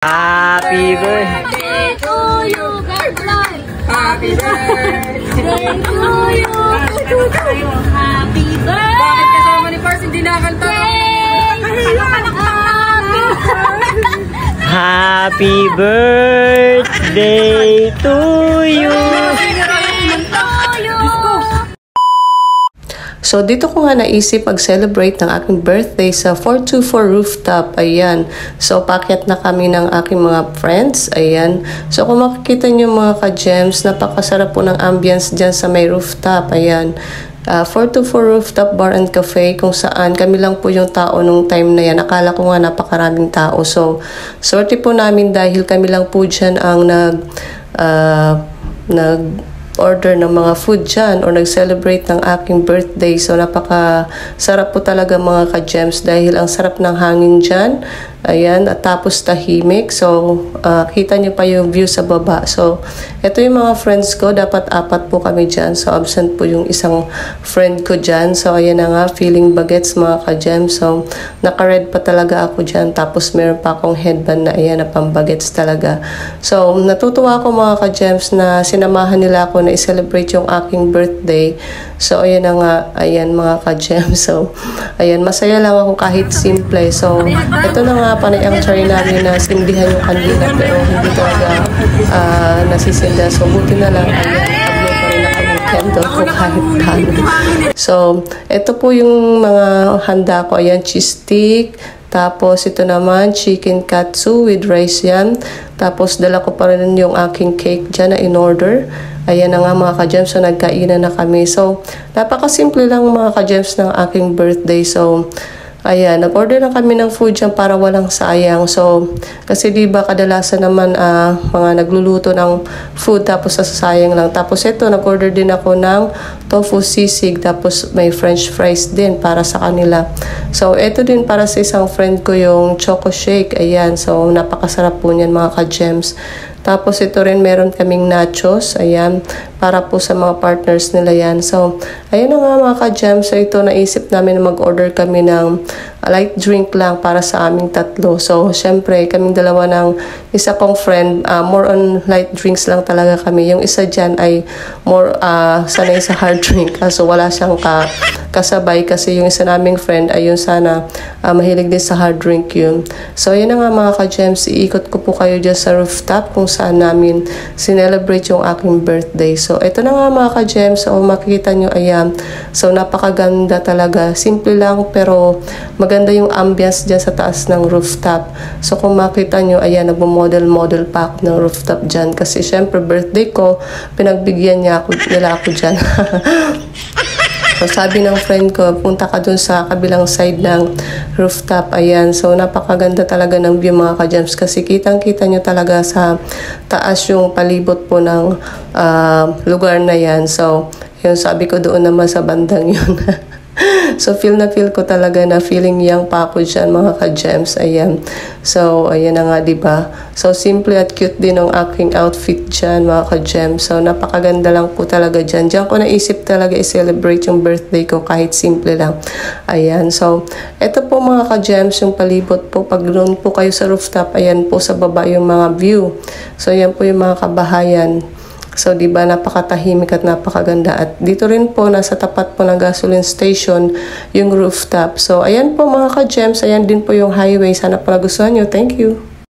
Happy birthday to you, girl. Happy birthday to you. Happy birthday. Bakit kasama ni Pars hindi nakanta? Happy birthday to you. So, dito ko nga naisip mag-celebrate ng aking birthday sa 424 rooftop. Ayan. So, pakyat na kami ng aking mga friends. Ayan. So, kung makikita nyo mga ka-gems, napakasarap po ng ambience dyan sa may rooftop. Ayan. 424 Rooftop Bar and Cafe, kung saan kami lang po yung tao nung time na yan. Akala ko nga napakaraming tao. So, sorte po namin dahil kami lang po dyan ang order ng mga food dyan or nag-celebrate ng aking birthday. So, napaka-sarap po talaga mga ka-gems dahil ang sarap ng hangin dyan. Ayan, at tapos tahimik. So, kita nyo pa yung view sa baba. So, ito yung mga friends ko. Dapat 4 po kami dyan. So, absent po yung isang friend ko dyan. So, ayan na nga, feeling bagets mga ka-gems. So, naka-red pa talaga ako dyan. Tapos, meron pa akong headband na ayan na pang-bagets talaga. So, natutuwa ako mga ka-gems na sinamahan nila ako na i-celebrate yung aking birthday. So, ayan na nga, ayan mga ka-gems. So, ayan, masaya lang ako kahit simple. So, ito na nga, panay ang try namin na sindihan yung kanina pero hindi talaga nasisinda. So, buti na lang, ayan, paglo pa rin ako ng candle ko kahit talo. So, ito po yung mga handa ko. Ayan, cheese stick. Tapos, ito naman, chicken katsu with rice yan. Tapos, dala ko pa rin yung aking cake dyan na in-order. Ayan na nga mga ka-gems. So, nagkainan na kami. So, napakasimple lang mga ka-gems ng aking birthday. So, ayan, nag-order na kami ng food dyan para walang sayang. So, kasi diba kadalasan naman mga nagluluto ng food tapos sasayang lang. Tapos ito, nag-order din ako ng tofu sisig tapos may french fries din para sa kanila. So, ito din para sa isang friend ko yung choco shake. Ayan, so napakasarap po niyan mga ka-gems. Tapos ito rin meron kaming nachos, ayan, para po sa mga partners nila yan. So, ayun na nga mga ka-gems. So, ito naisip namin na mag-order kami ng light drink lang para sa aming 3. So, syempre, kaming dalawa ng isa kong friend, more on light drinks lang talaga kami. Yung isa dyan ay more sanay sa hard drink. So, wala siyang kasabay kasi yung isa naming friend ay yung sana mahilig din sa hard drink yun. So, ayun na nga mga ka-gems. Iikot ko po kayo dyan sa rooftop kung saan namin sinelebrate yung aking birthday. So, ito na nga mga ka-gems. So, makikita nyo, ayan. So, napakaganda talaga. Simple lang, pero maganda yung ambience dyan sa taas ng rooftop. So, kung makita nyo, ayan, nagmo-model pa ako ng rooftop dyan. Kasi, syempre, birthday ko, pinagbigyan nila ako dyan. So, sabi ng friend ko, punta ka dun sa kabilang side ng rooftop. Ayan. So, napakaganda talaga ng view mga ka-gems. Kasi kitang-kita nyo talaga sa taas yung palibot po ng lugar na yan. So, yung sabi ko doon naman sa bandang yun. So, feel ko talaga na feeling young pa ako dyan, mga ka-gems. Ayan. So, ayan na nga, diba? So, simple at cute din ang aking outfit dyan, mga ka-gems. So, napakaganda lang po talaga dyan. Diyan ko naisip talaga i-celebrate yung birthday ko kahit simple lang. Ayan. So, eto po mga ka-gems, yung palibot po. Pag doon po kayo sa rooftop, ayan po sa baba yung mga view. So, ayan po yung mga kabahayan. So, diba, napakatahimik at napakaganda. At dito rin po, nasa tapat po ng gasoline station, yung rooftop. So, ayan po mga ka-gems. Ayan din po yung highway. Sana po nagustuhan nyo. Thank you.